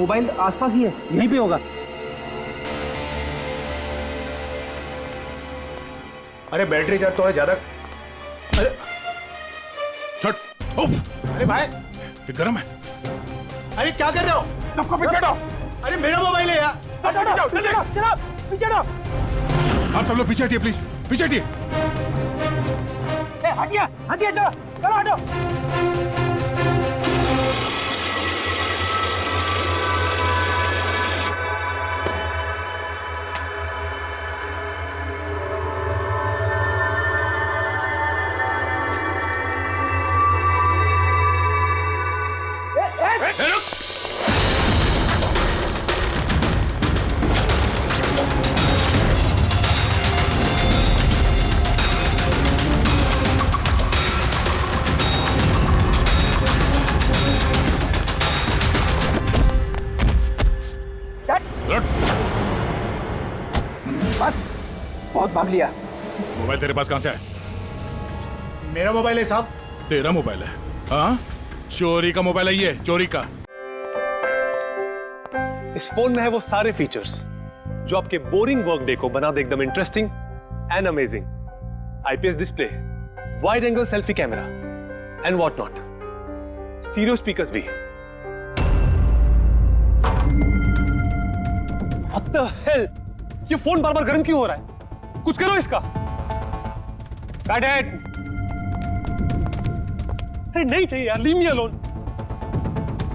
Mobile आसपास ही है, यहीं पे होगा। अरे बैटरी चार्ज थोड़ा ज्यादा। अरे अरे भाई ये गर्म है। अरे क्या कर रहे हो? सबको पीछे हटो। अरे मेरा मोबाइल है यार। पीछे हटो। आप सब लोग पीछे हटिए प्लीज, पीछे हटिए। हटिए हटिए, चलो चलो हटो। बस बहुत भाग लिया। मोबाइल तेरे पास कहां से है? मेरा मोबाइल है साहब। तेरा मोबाइल है? हाँ, चोरी का मोबाइल है ये, चोरी का। इस फोन में है वो सारे फीचर्स जो आपके बोरिंग वर्क डे को बना दे एकदम interesting and amazing. IPS display, wide angle selfie camera and what not, stereo speakers भी। What the hell? ये फोन बार बार गर्म क्यों हो रहा है? कुछ करो इसका। Cut it! अरे नहीं चाहिए यार, leave me alone।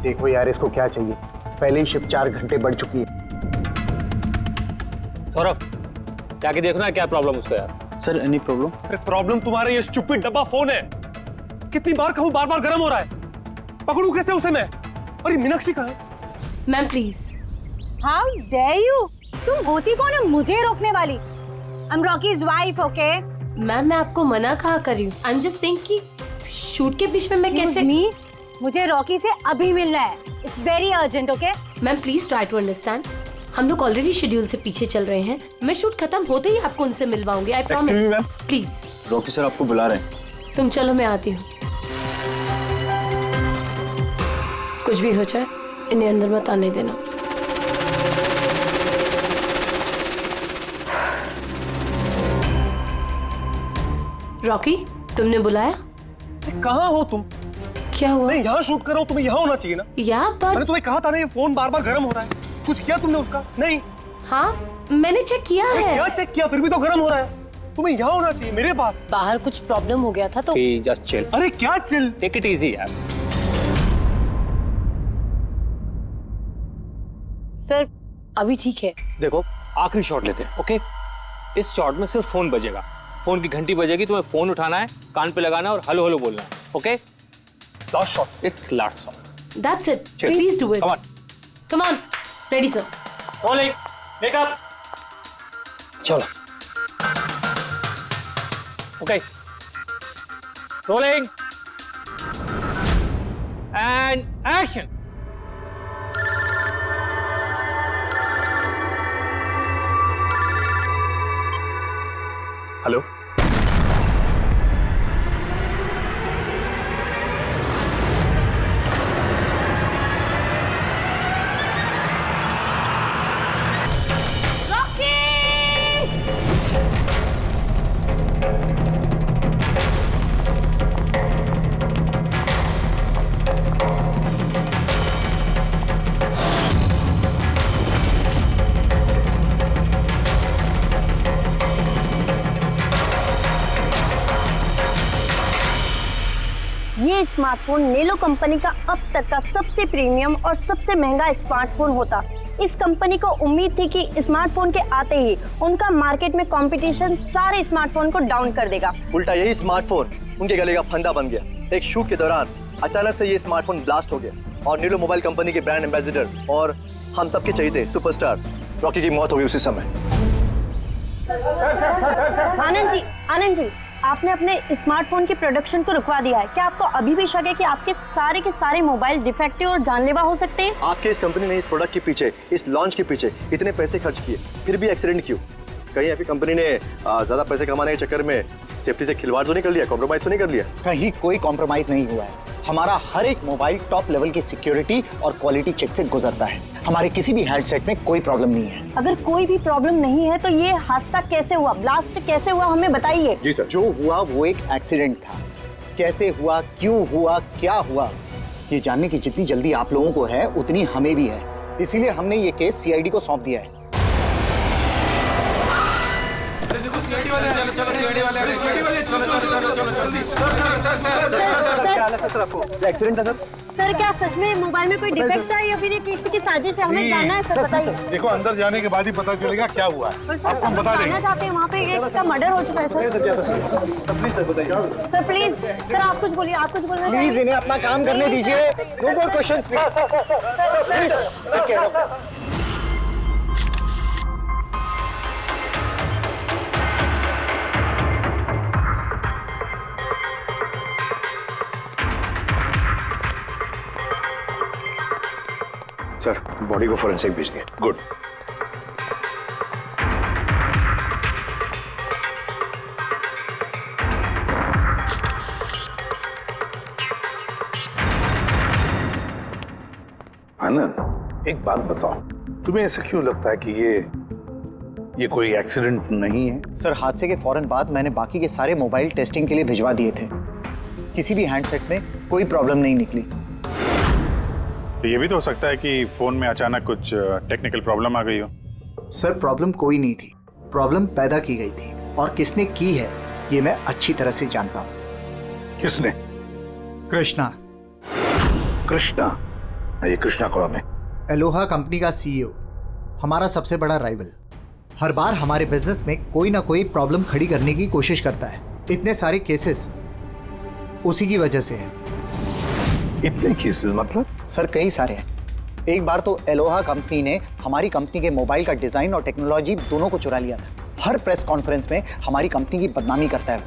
देखो यार इसको क्या चाहिए, पहले ही शिफ्ट 4 घंटे बढ़ चुकी है। सौरभ, जाके देखना क्या प्रॉब्लम उसको यार। Sir any problem? अरे प्रॉब्लम तुम्हारा ये स्टूपिड डब्बा फोन है। कितनी बार कहूं, बार बार गर्म हो रहा है। पकड़ूं कैसे उसे मैं? और ये मीनाक्षी कहाँ है? Ma'am please. How dare you? तुम होती कौन है मुझे रोकने वाली? I am Rocky's wife, okay? Ma'am मैं आपको मना कहा कर रही हूँ। आई एम जस्ट सेइंग कि शूट के बीच में मैं कैसे। मुझे रॉकी से अभी मिलना है, it's very urgent, okay? Ma'am please try to understand. हम लोग ऑलरेडी शेड्यूल से पीछे चल रहे हैं। मैं शूट खत्म होते ही आपको उनसे मिलवाऊंगी, I promise. Please. Rocky sir आपको बुला रहे हैं। तुम चलो, मैं आती हूँ। कुछ भी हो जाए इन्हें अंदर मत आने देना। रॉकी, तुमने बुलाया? कहाँ हो तुम? क्या हुआ? मैं यहाँ शूट कर रहा हूँ, तुम्हें यहाँ होना चाहिए ना। यहाँ पर मैंने तुम्हें कहा था ना ये फोन बार बार गर्म हो रहा है। कुछ किया तुमने उसका? नहीं। हाँ मैंने चेक किया है। क्या चेक किया? फिर भी तो गर्म हो रहा है। तुम्हें यहाँ होना चाहिए, मेरे पास। बाहर कुछ प्रॉब्लम हो गया था तो। जस्ट चिल, अरे क्या चिल? टेक इट इजी यार। सर अभी ठीक है। देखो आखिरी शॉट लेते हैं, ओके? इस शॉट में सिर्फ फोन बजेगा, फोन की घंटी बजेगी, तुम्हें फोन उठाना है, कान पे लगाना है और हेलो हेलो बोलना है, okay? Last shot. It's last shot. That's it. Please do it. Come on. Come on. Ready, sir. Rolling. Make up. चलो। Okay. Rolling. And action. Hello. ये स्मार्टफोन नेलो कंपनी का अब तक का सबसे प्रीमियम और सबसे महंगा स्मार्टफोन होता। इस कंपनी को उम्मीद थी कि स्मार्टफोन के आते ही उनका मार्केट में कंपटीशन सारे स्मार्टफोन को डाउन कर देगा। उल्टा यही स्मार्टफोन उनके गले का फंदा बन गया। एक शूट के दौरान अचानक से ये स्मार्टफोन ब्लास्ट हो गया और नेलो मोबाइल कंपनी के ब्रांड एम्बेसडर और हम सबके चहेते सुपरस्टार रॉकी की मौत हो गई उसी समय। आनंद जी, आपने अपने स्मार्टफोन की प्रोडक्शन को रुकवा दिया है। क्या आपको अभी भी शक है कि आपके सारे के सारे मोबाइल डिफेक्टिव और जानलेवा हो सकते हैं? आपके इस कंपनी ने इस प्रोडक्ट के पीछे, इस लॉन्च के पीछे इतने पैसे खर्च किए, फिर भी एक्सीडेंट क्यों? कहीं आपकी कंपनी ने ज्यादा पैसे कमाने के चक्कर में सेफ्टी से खिलवाड़ तो नहीं कर लिया, कॉम्प्रोमाइज तो नहीं कर लिया? कहीं कोई कॉम्प्रोमाइज नहीं हुआ है। हमारा हर एक मोबाइल टॉप लेवल की सिक्योरिटी और क्वालिटी चेक से गुजरता है। हमारे किसी भी हैंडसेट में कोई प्रॉब्लम नहीं है। अगर कोई भी प्रॉब्लम नहीं है तो ये हादसा कैसे हुआ, ब्लास्ट कैसे हुआ, हमें बताइए। जी सर। जो हुआ वो एक एक्सीडेंट था। कैसे हुआ, क्यों हुआ, क्या हुआ, ये जानने की जितनी जल्दी आप लोगों को है उतनी हमें भी है। इसीलिए हमने ये केस सीआईडी को सौंप दिया है। एक्सीडेंट था सर। सर क्या सच में मोबाइल में कोई डिफेक्ट था या फिर ये किसी की साजिश है, हमें जानना है सर, बताइए। देखो अंदर जाने के बाद ही पता चलेगा क्या हुआ है। और सर हम जानना चाहते हैं, वहाँ पे एक का मर्डर हो चुका है सर। प्लीज सर बताइए। सर प्लीज, सर आप कुछ बोलिए, आप कुछ बोलना प्लीज चाहिए। इन्हें अपना काम करने दीजिए। No more questions please. Take care of. Sir body को फोरेंसिक भेज दिया। गुड। आनंद एक बात बताओ, तुम्हें ऐसा क्यों लगता है कि ये कोई एक्सीडेंट नहीं है? सर हादसे के फौरन बाद मैंने बाकी के सारे मोबाइल टेस्टिंग के लिए भिजवा दिए थे। किसी भी हैंडसेट में कोई प्रॉब्लम नहीं निकली। तो ये भी तो हो सकता है कि फोन में अचानक कुछ टेक्निकल प्रॉब्लम आ गई हो। सर प्रॉब्लम कोई नहीं थी, प्रॉब्लम पैदा की गई थी और किसने की है ये मैं अच्छी तरह से जानता हूँ। किसने? कृष्णा। कृष्णा? ये कृष्णा कौन है? एलोहा कंपनी का सीईओ, हमारा सबसे बड़ा राइवल। हर बार हमारे बिजनेस में कोई ना कोई प्रॉब्लम खड़ी करने की कोशिश करता है। इतने सारे केसेस उसी की वजह से है। इतने केसेस मतलब? सर कई सारे हैं। एक बार तो एलोहा कंपनी ने हमारी कंपनी के मोबाइल का डिजाइन और टेक्नोलॉजी दोनों को चुरा लिया था। हर प्रेस कॉन्फ्रेंस में हमारी कंपनी की बदनामी करता है।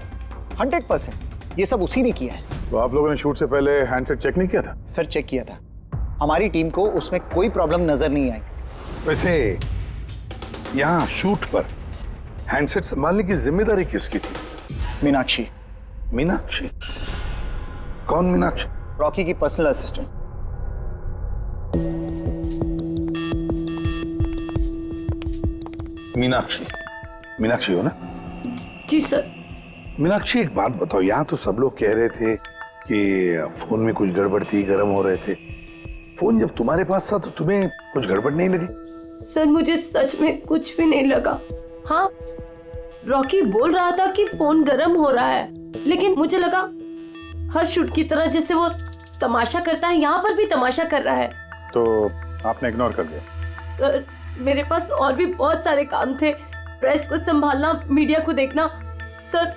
100% ये सब उसी ने किया है। तो आप लोगों ने शूट से पहले हैंडसेट चेक नहीं किया था? सर चेक किया था, हमारी टीम को उसमें कोई प्रॉब्लम नजर नहीं आई। वैसे यहाँ शूट पर हैंडसेट संभालने की जिम्मेदारी किसकी थी? मीनाक्षी। मीनाक्षी? कौन मीनाक्षी? रॉकी की पर्सनल असिस्टेंट। मीनाक्षी? मीनाक्षी हो ना? जी सर। मीनाक्षी एक बात बताओ, यहाँ तो सब लोग कह रहे थे कि फोन में कुछ गड़बड़ थी, गर्म हो रहे थे। फोन जब तुम्हारे पास था तो तुम्हें कुछ गड़बड़ नहीं लगी? सर मुझे सच में कुछ भी नहीं लगा। हाँ, रॉकी बोल रहा था कि फोन गर्म हो रहा है, लेकिन मुझे लगा हर शूट की तरह जैसे वो तमाशा करता है, यहाँ पर भी तमाशा कर रहा है। तो आपने इग्नोर कर दिया? सर मेरे पास और भी बहुत सारे काम थे, प्रेस को संभालना, मीडिया को देखना। सर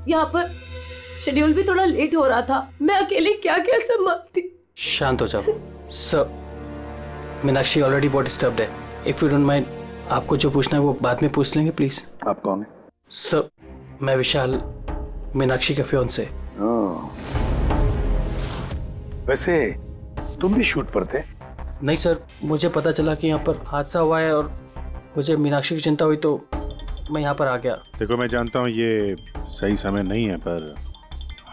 यहाँ पर शेड्यूल भी थोड़ा लेट हो रहा था, मैं अकेले क्या क्या संभालती। शांत हो जाओ सर। मीनाक्षी ऑलरेडी बहुत डिस्टर्ब्ड है। इफ यू डोंट माइंड, आपको जो पूछना है वो बाद में पूछ लेंगे प्लीज। आप कौन है? सर मैं विशाल, मीनाक्षी का फियांसे। वैसे तुम भी शूट पर थे? नहीं सर, मुझे पता चला कि यहाँ पर हादसा हुआ है और मुझे मीनाक्षी की चिंता हुई तो मैं यहाँ पर आ गया। देखो मैं जानता हूँ ये सही समय नहीं है, पर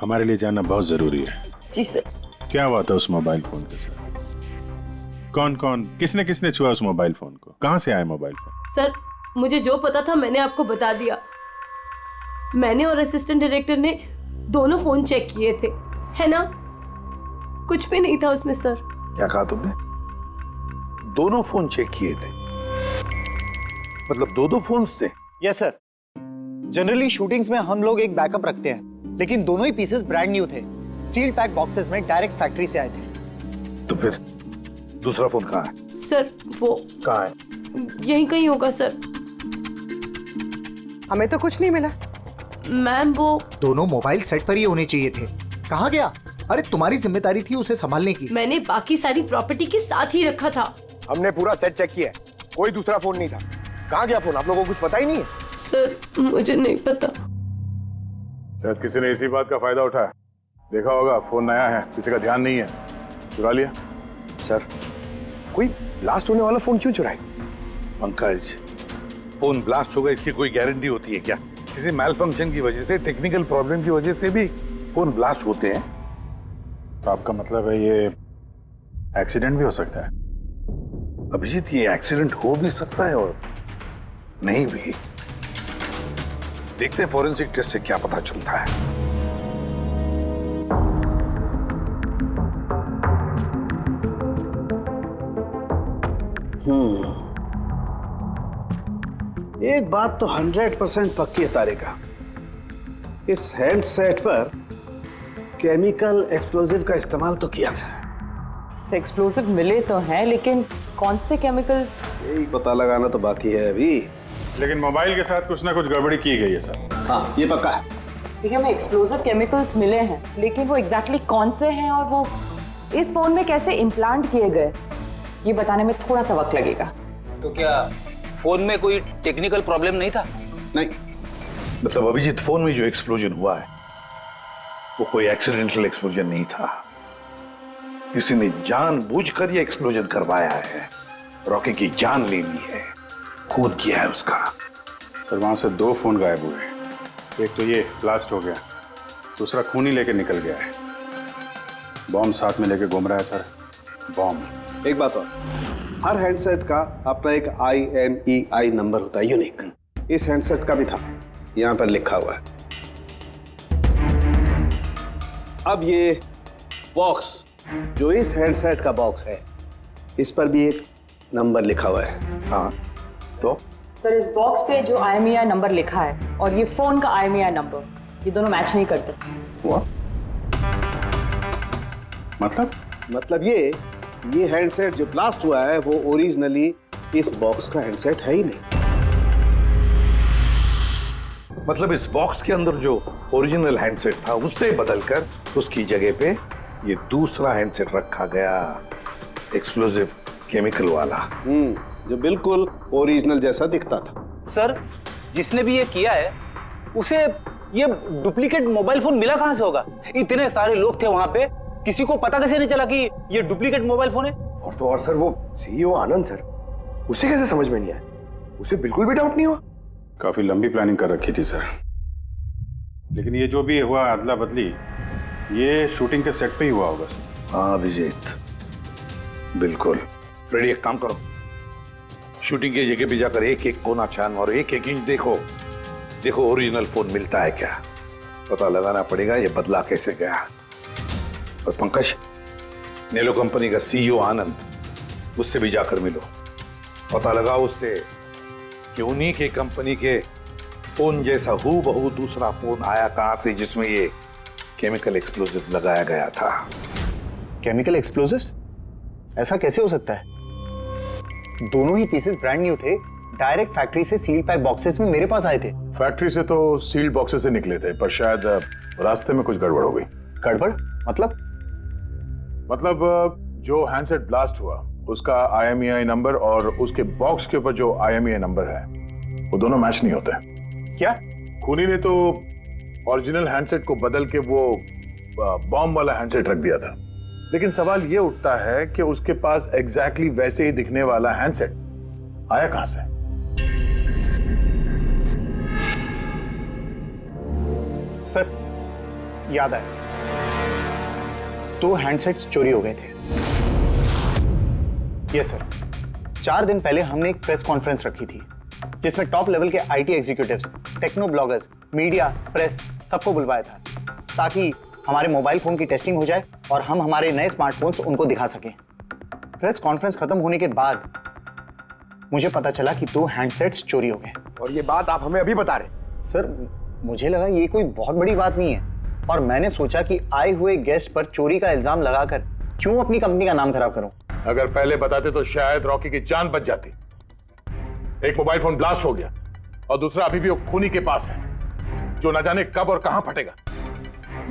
हमारे लिए जानना बहुत जरूरी है। जी सर। क्या हुआ था उस मोबाइल फोन के साथ? कौन कौन, किसने किसने छुआ उस मोबाइल फोन को? कहाँ से आया मोबाइल फोन? सर मुझे जो पता था मैंने आपको बता दिया। मैंने और असिस्टेंट डायरेक्टर ने दोनों फोन चेक किए थे, है ना? कुछ भी नहीं था उसमें सर। क्या कहा तुमने? दोनों फोन चेक किए थे? मतलब दो फोन थे? Yes sir. जनरली शूटिंग्स में हम लोग एक बैकअप रखते हैं, लेकिन दोनों ही पीसेस ब्रांड न्यू थे। सील्ड पैक बॉक्सेस में डायरेक्ट फैक्ट्री से आए थे। तो फिर दूसरा फोन कहाँ है? सर वो कहाँ है? यहीं कहीं होगा सर। हमें तो कुछ नहीं मिला। मैम वो दोनों मोबाइल सेट पर ही होने चाहिए थे। कहाँ गया? अरे तुम्हारी जिम्मेदारी थी उसे संभालने की। मैंने बाकी सारी प्रॉपर्टी के साथ ही रखा था। हमने पूरा सेट चेक किया, कोई दूसरा फोन नहीं था। कहाँ गया फोन? आप लोगों को कुछ पता ही नहीं है? सर मुझे नहीं पता। शायद किसी ने इसी बात का फायदा उठाया। देखा होगा फोन नया है, किसी का ध्यान नहीं है, चुरा लिया। सर कोई ब्लास्ट होने वाला फोन क्यों चुराए? पंकज, फोन ब्लास्ट होगा इसकी कोई गारंटी होती है क्या? किसी मैल फंक्शन की वजह से, टेक्निकल प्रॉब्लम की वजह से भी फोन ब्लास्ट होते हैं। तो आपका मतलब है ये एक्सीडेंट भी हो सकता है? अभिजीत, ये एक्सीडेंट हो भी सकता है और नहीं भी। देखते हैं फॉरेंसिक टेस्ट से क्या पता चलता है। एक बात तो 100% पक्की है तारिका, इस हैंडसेट पर केमिकल एक्सप्लोजिव का इस्तेमाल तो किया गया है। एक्सप्लोजिव मिले तो हैं, लेकिन कौन से केमिकल्स, यही पता लगाना तो बाकी है अभी। लेकिन मोबाइल के साथ कुछ ना कुछ गड़बड़ी की गई है सर। हाँ, ये पक्का है। देखिए, हमें एक्सप्लोजिव केमिकल्स मिले हैं, लेकिन वो एग्जैक्टली कौन से हैं और वो इस फोन में कैसे इम्प्लांट किए गए, ये बताने में थोड़ा सा वक्त लगेगा। तो क्या फोन में कोई टेक्निकल प्रॉब्लम नहीं था? नहीं, मतलब अभिजीत, फोन में जो एक्सप्लोजन हुआ है वो कोई एक्सीडेंटल एक्सप्लोजन नहीं था। किसी ने जानबूझकर ये एक्सप्लोजन करवाया है। रॉकी की जान लेनी है, खून किया है उसका। सर, वहां से 2 फोन गायब हुए। एक तो ये ब्लास्ट हो गया, दूसरा खून ही लेके निकल गया है। बॉम्ब साथ में लेके घूम रहा है सर, बॉम्ब। एक बात और, हर हैंडसेट का अपना एक IMEI नंबर होता है, यूनिक। इस हैंडसेट का भी था, यहां पर लिखा हुआ है। अब ये बॉक्स, जो इस हैंडसेट का बॉक्स है, इस पर भी एक नंबर लिखा हुआ है। हाँ, तो सर, इस बॉक्स पे जो IMEI नंबर लिखा है और ये फोन का IMEI नंबर, ये दोनों मैच नहीं करते। हुआ? मतलब ये हैंडसेट जो ब्लास्ट हुआ है वो ओरिजिनली इस बॉक्स का हैंडसेट है ही नहीं। मतलब इस बॉक्स के अंदर जो ओरिजिनल हैंडसेट था उससे बदलकर उसकी जगह पे ये दूसरा हैंडसेट रखा गया, एक्सप्लोजिव केमिकल वाला। जो बिल्कुल ओरिजिनल जैसा दिखता था। सर, जिसने भी ये किया है उसे ये डुप्लीकेट मोबाइल फोन मिला कहां से होगा? इतने सारे लोग थे वहां पे, किसी को पता कैसे नहीं चला कि ये डुप्लीकेट मोबाइल फोन है? और तो और सर, वो CEO आनंद सर, उसे कैसे समझ में नहीं आया? उसे बिल्कुल भी डाउट नहीं हुआ? काफी लंबी प्लानिंग कर रखी थी सर। लेकिन ये जो भी हुआ अदला बदली, ये शूटिंग के सेट पे ही हुआ होगा सर। हाँ अभिजीत, बिल्कुल। रेडी, एक काम करो, शूटिंग की जगह पे जाकर एक एक कोना छान और एक एक इंच देखो ओरिजिनल फोन मिलता है क्या। पता लगाना पड़ेगा ये बदला कैसे गया। और पंकज, नेलो कंपनी का CEO आनंद, उससे भी जाकर मिलो, पता लगाओ उससे कि उन्हीं के कंपनी के फोन जैसा हूबहू दूसरा फोन आया कहां से जिसमें ये केमिकल एक्सप्लोजिव लगाया गया था। Chemical explosives? ऐसा कैसे हो सकता है? दोनों ही पीसेस ब्रांड न्यू थे, डायरेक्ट फैक्ट्री से सील्ड पैक बॉक्सेस में मेरे पास आए थे। फैक्ट्री से तो सील्ड बॉक्सेस से निकले थे, पर शायद रास्ते में कुछ गड़बड़ हो गई। गड़बड़ मतलब जो हैंडसेट ब्लास्ट हुआ उसका IMEI नंबर और उसके बॉक्स के ऊपर जो IMEI नंबर है वो दोनों मैच नहीं होते। क्या? खूनी ने तो ओरिजिनल हैंडसेट को बदल के वो बॉम्ब वाला हैंडसेट रख दिया था। लेकिन सवाल ये उठता है कि उसके पास एग्जैक्टली वैसे ही दिखने वाला हैंडसेट आया कहां से? सर, याद आया, 2 हैंडसेट्स चोरी हो गए थे। यस सर, 4 दिन पहले हमने एक प्रेस कॉन्फ्रेंस रखी थी जिसमें टॉप लेवल के IT executives, techno bloggers, media, press सबको बुलवाया था ताकि हमारे मोबाइल फोन की टेस्टिंग हो जाए और हम हमारे नए स्मार्टफोन्स उनको दिखा सकें। प्रेस कॉन्फ्रेंस खत्म होने के बाद मुझे पता चला कि 2 हैंडसेट्स चोरी हो गए। और ये बात आप हमें अभी बता रहे? सर, मुझे लगा ये कोई बहुत बड़ी बात नहीं है और मैंने सोचा कि आए हुए गेस्ट पर चोरी का इल्जाम लगाकर क्यों अपनी कंपनी का नाम खराब करूं। अगर पहले बताते तो शायद रॉकी की जान बच जाती। एक मोबाइल फोन ब्लास्ट हो गया और दूसरा अभी भी वो खूनी के पास है, जो न जाने कब और कहां फटेगा।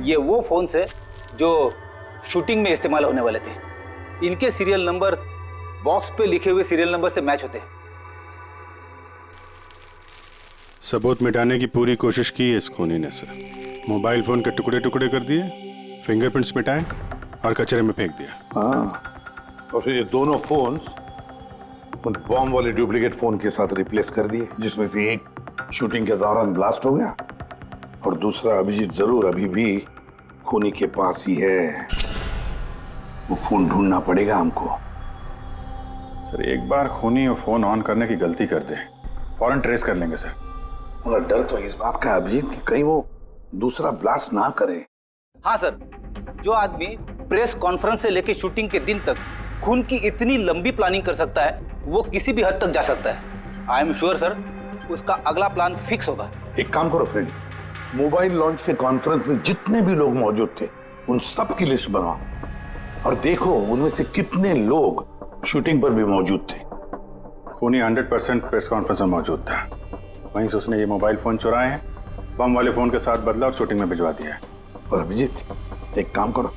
ये वो फोन है जो शूटिंग में इस्तेमाल होने वाले थे। इनके सीरियल नंबर बॉक्स पे लिखे हुए सीरियल नंबर से मैच होते हैं। सबूत मिटाने की पूरी कोशिश की है इस खूनी ने सर। मोबाइल फोन के टुकड़े टुकड़े कर दिए, फिंगरप्रिंट्स मिटाए और कचरे में फेंक दिया। हाँ, और फिर ये दोनों फोन्स उन बॉम्ब वाले डुप्लीकेट फोन के साथ रिप्लेस कर दिए, जिसमें से एक शूटिंग के दौरान ब्लास्ट हो गया और दूसरा अभिजीत जरूर अभी भी खूनी के पास ही है। वो फोन ढूंढना पड़ेगा हमको। सर एक बार खूनी और फोन ऑन करने की गलती कर दे, फौरन ट्रेस कर लेंगे सर। मगर डर तो इस बात का अभिजीत कि कहीं वो दूसरा ब्लास्ट ना करे। हाँ सर, जो आदमी प्रेस कॉन्फ्रेंस से लेकर शूटिंग के दिन तक खून की इतनी लंबी प्लानिंग कर सकता है, वो किसी भी हद तक जा सकता है। आई एम श्योर सर, उसका अगला प्लान फिक्स होगा। एक काम करो फ्रेडी, मोबाइल लॉन्च के कॉन्फ्रेंस में जितने भी लोग मौजूद थे उन सब की लिस्ट बनाओ और देखो उनमें से कितने लोग शूटिंग पर भी मौजूद थे। खूनी 100% प्रेस कॉन्फ्रेंस में मौजूद था, वहीं से उसने ये मोबाइल फोन चुराए हैं, बम वाले फोन के साथ बदला और शूटिंग में भिजवा दिया है। और अभिजीत एक काम करो,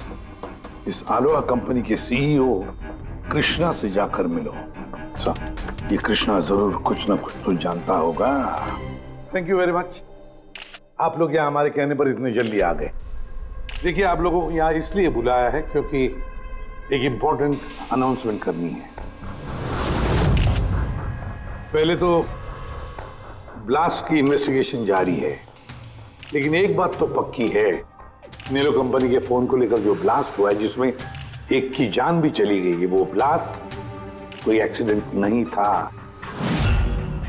इस आलोहा कंपनी के सीईओ कृष्णा से जाकर मिलो। सर ये कृष्णा जरूर कुछ ना कुछ तो जानता होगा। Thank you very much. आप लोग यहाँ हमारे कहने पर इतने जल्दी आ गए। देखिए आप लोगों को यहाँ इसलिए बुलाया है क्योंकि एक इंपॉर्टेंट अनाउंसमेंट करनी है। पहले तो ब्लास्ट की इन्वेस्टिगेशन जारी है, लेकिन एक बात तो पक्की है, नेलो कंपनी के फोन को लेकर जो ब्लास्ट हुआ है जिसमें एक की जान भी चली गई है, वो ब्लास्ट कोई एक्सीडेंट नहीं था,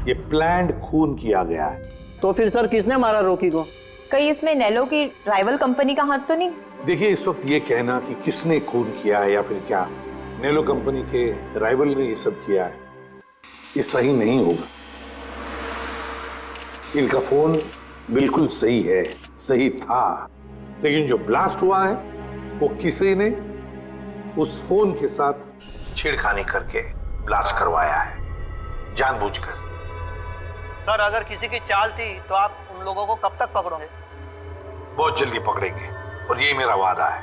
ये प्लान्ड खून किया गया है। तो फिर सर किसने मारा रॉकी को? कहीं इसमें नेलो की राइवल कंपनी का हाथ तो नहीं? देखिए इस वक्त ये कहना कि किसने खून किया है या फिर क्या नेलो कंपनी के राइवल ने ये सब किया है, ये सही नहीं होगा। इनका फोन बिल्कुल सही है, सही था, लेकिन जो ब्लास्ट हुआ है वो किसी ने उस फोन के साथ छेड़खानी करके ब्लास्ट करवाया है, जानबूझकर। सर अगर किसी की चाल थी तो आप उन लोगों को कब तक पकड़ोगे? बहुत जल्दी पकड़ेंगे और ये मेरा वादा है।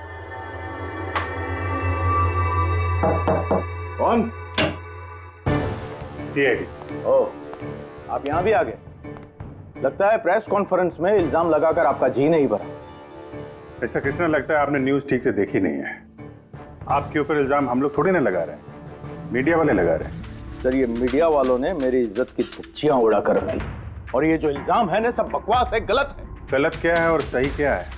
कौन? सीआईडी। ओह, आप यहाँ भी आ गए। लगता है प्रेस कॉन्फ्रेंस में इल्जाम लगाकर आपका जी नहीं भरा। ऐसा कृष्णा लगता है आपने न्यूज ठीक से देखी नहीं है। आपके ऊपर इल्जाम हम लोग थोड़ी ना लगा रहे हैं, मीडिया वाले लगा रहे हैं। सर ये मीडिया वालों ने मेरी इज्जत की धज्जियां उड़ा कर रख दी, और ये जो इल्जाम है ना सब बकवास है, गलत है। गलत क्या है और सही क्या है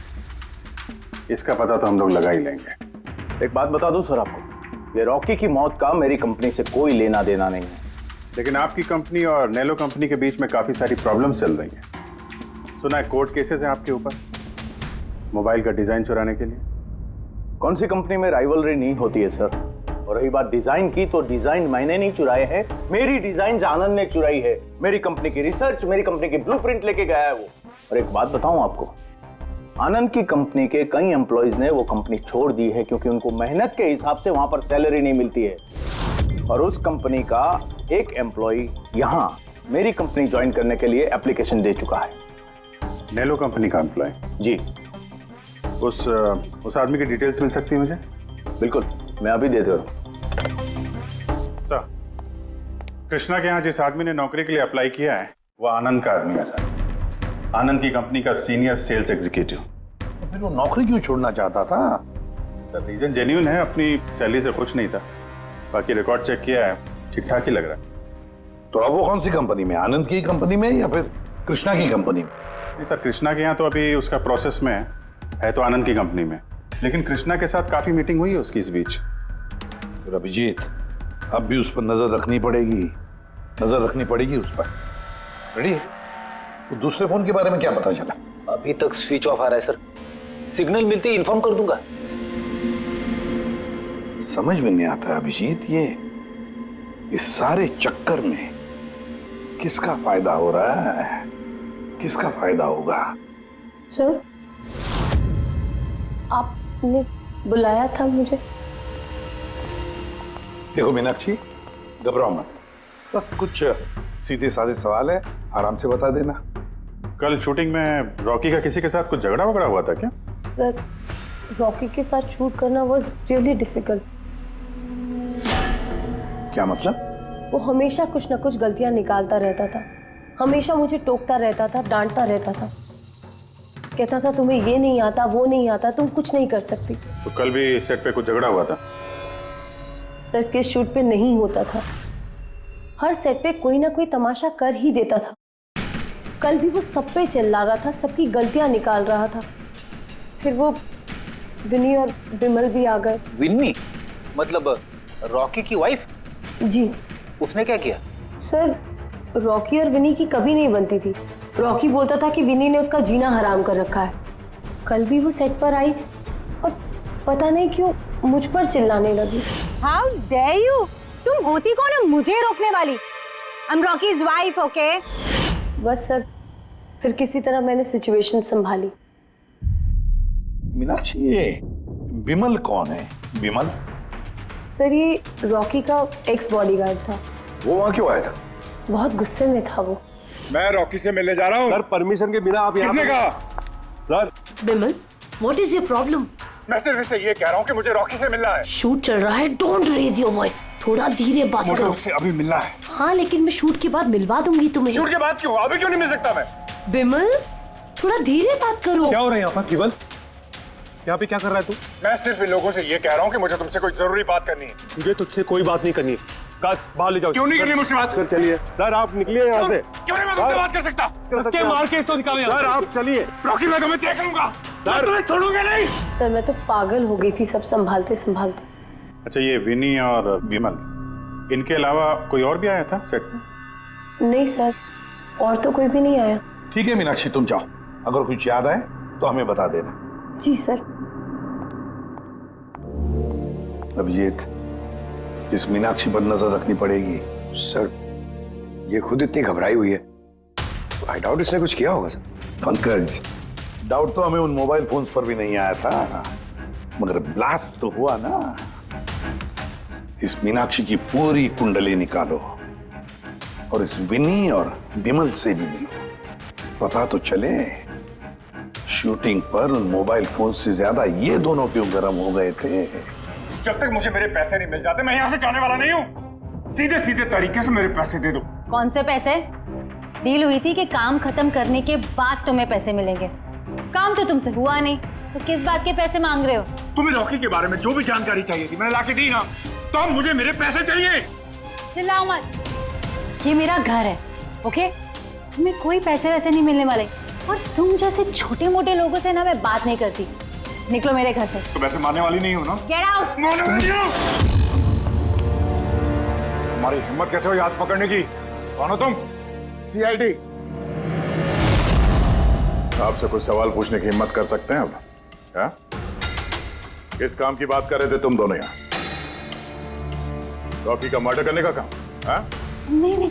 इसका पता तो हम लोग लगा ही लेंगे। एक बात बता दूं सर आपको, ये रॉकी की मौत का मेरी कंपनी से कोई लेना देना नहीं है। लेकिन आपकी कंपनी और नेलो कंपनी के बीच में काफी सारी प्रॉब्लम्स चल रही हैं। सुना है कोर्ट केसेस हैं आपके ऊपर मोबाइल का डिजाइन चुराने के लिए। कौन सी कंपनी में राइवलरी नहीं होती है सर। और रही बात डिजाइन की, तो डिजाइन मैंने नहीं चुराए हैं, मेरी डिजाइन आनंद ने चुराई है। मेरी कंपनी की रिसर्च, मेरी कंपनी की ब्लूप्रिंट लेके गया है वो। और एक बात बताऊं आपको, आनंद की कंपनी के कई एम्प्लॉइज ने वो कंपनी छोड़ दी है क्योंकि उनको मेहनत के हिसाब से वहां पर सैलरी नहीं मिलती है। और उस कंपनी का एक एम्प्लॉय यहां मेरी कंपनी ज्वाइन करने के लिए एप्लीकेशन दे चुका है। नेलो कंपनी का एम्प्लॉय? जी। उस आदमी की डिटेल्स मिल सकती है मुझे? बिल्कुल, मैं अभी दे दे रहा हूं। सर, कृष्णा के यहाँ जिस आदमी ने नौकरी के लिए अप्लाई किया है वो आनंद का आदमी है सर। आनंद की कंपनी का सीनियर सेल्स एग्जीक्यूटिव। तो फिर वो नौकरी क्यों छोड़ना चाहता था? सर रीजन जेन्युइन है, अपनी सैलरी से खुश नहीं था। बाकी रिकॉर्ड चेक किया है, ठीक ठाक ही लग रहा है। तो अब वो कौन सी कंपनी में, आनंद की कंपनी में या फिर कृष्णा की कंपनी में? नहीं सर, कृष्णा के यहाँ तो अभी उसका प्रोसेस में है तो आनंद की कंपनी में, लेकिन कृष्णा के साथ काफी मीटिंग हुई है उसकी इस बीच। तो अभिजीत अब भी उस पर नजर रखनी पड़ेगी, नजर रखनी पड़ेगी उस पर। रेडी? तो दूसरे फोन के बारे में क्या पता चला? अभी तक स्विच ऑफ आ रहा है सर, सिग्नल मिलते ही इन्फॉर्म कर दूंगा। समझ में नहीं आता अभिजीत, ये इस सारे चक्कर में किसका फायदा हो रहा है, किसका फायदा होगा? सर, आपने बुलाया था मुझे? देखो मीनाक्षी, घबराओ मत, बस कुछ सीधे साधे सवाल है, आराम से बता देना। कल शूटिंग में रॉकी का किसी के साथ कुछ झगड़ा वगड़ा हुआ था क्या? सर, रॉकी के साथ शूट करना वाज रियली डिफिकल्ट। क्या मतलब? वो हमेशा कुछ ना कुछ गलतियां निकालता रहता था, हमेशा मुझे टोकता रहता था, डांटता रहता था, कहता था तुम्हें ये नहीं आता, वो नहीं आता, तुम कुछ नहीं कर सकती। तो कल भी सेट पे कुछ झगड़ा हुआ था? सर, किस शूट पे नहीं होता था, हर सेट पे कोई ना कोई तमाशा कर ही देता था। कल भी वो सब पे चिल्ला रहा था, सबकी गलतियां निकाल रहा था। फिर वो विनी और विमल भी आ गए। विन्नी? मतलब रॉकी की वाइफ? जी उसने क्या किया? सर, रॉकी और विनी की कभी नहीं बनती थी। रॉकी बोलता था कि विनी ने उसका जीना हराम कर रखा है। कल भी वो सेट पर आई और पता नहीं क्यों मुझ पर चिल्लाने लगी। How dare you! तुम होती कौन है मुझे रोकने वाली? I am Rocky's wife, okay? बस सर, फिर किसी तरह मैंने सिचुएशन संभाली। मीनाक्षी, ये विमल कौन है? विमल? सर, ये रॉकी का एक्स बॉडीगार्ड था। वो वहां क्यों आया था? बहुत गुस्से में था वो। मैं रॉकी से मिलने जा रहा हूँ। सर, परमिशन के बिना आप यहाँ किसने कहा? Sir, Vimal, what is your problem? मैं सिर्फ इससे ये कह रहा हूँ कि मुझे रॉकी से मिलना है। शूट चल रहा है, डोंट रेज योर वॉइस। थोड़ा धीरे बात मुझे करो। उससे अभी मिलना है। हाँ, लेकिन मैं शूट के बाद मिलवा दूंगी तुम्हें। शूट के बाद क्यों? अभी क्यों नहीं मिल सकता मैं? विमल, थोड़ा धीरे बात करो। क्या हो रहा है यहाँ पर विमल? यहाँ पे क्या कर रहा है तू? मैं सिर्फ इन लोगों से ये कह रहा हूँ कि मुझे तुमसे कोई जरूरी बात करनी है। मुझे तुझसे कोई बात नहीं करनी है। काज, बाहर ले जाओ। क्यों नहीं करनी मुझसे बात? सर चलिए। सर, आप निकलिए यहाँ से। क्यों नहीं मैं तुमसे बात कर सकता? उसके मार के इसको निकालो यहाँ सर, से। आप चलिए। रॉकी, मैं तुम्हें देख लूंगा। सर, तुम्हें छोड़ूंगा नहीं। सर, मैं तो पागल हो गई थी सब संभालते संभालते। अच्छा, ये विनी और विमल, इनके अलावा कोई और भी आया था सेट पे? नहीं सर, और तो कोई भी नहीं आया। ठीक है मीनाक्षी, तुम जाओ, अगर कुछ याद आए तो हमें बता देना। जी सर। अभिजीत, इस मीनाक्षी पर नजर रखनी पड़ेगी। सर, ये खुद इतनी घबराई हुई है, आई डाउट इसने कुछ किया होगा सर। पंकज, डाउट तो हमें उन मोबाइल फोन्स पर भी नहीं आया था, मगर ब्लास्ट तो हुआ ना। इस मीनाक्षी की पूरी कुंडली निकालो और इस विनी और विमल से भी मिलो, पता तो चले शूटिंग पर उन मोबाइल फोन से ज्यादा ये दोनों क्यों गर्म हो गए थे। जब तक मुझे मेरे पैसे नहीं मिल जाते मैं यहाँ से जाने वाला नहीं हूँ। सीधे सीधे तरीके से मेरे पैसे दे दो। कौन से पैसे? डील हुई थी कि काम खत्म करने के बाद तुम्हें पैसे मिलेंगे। काम तो तुमसे हुआ नहीं, तो किस बात के पैसे मांग रहे हो? तुम्हें रॉकी के बारे में जो भी जानकारी चाहिए थी मैंने लाके दी ना, तो अब मुझे मेरे पैसे चाहिए। चिल्लाओ मत, ये मेरा घर है, ओके? तुम्हें कोई पैसे वैसे नहीं मिलने वाले, और तुम जैसे छोटे मोटे लोगों से ना मैं बात नहीं करती। निकलो मेरे घर से। तो वैसे मारने वाली नहीं हो ना? Get out. मारने वाली नहीं हो। तुम्हारी हिम्मत कैसे हुई हाथ पकड़ने की? कौन हो तुम? सीआईडी। आपसे कोई सवाल पूछने की हिम्मत कर सकते हैं अब? क्या? किस काम की बात कर रहे थे तुम दोनों यहाँ? रॉकी का मर्डर करने का काम? हाँ? नहीं नहीं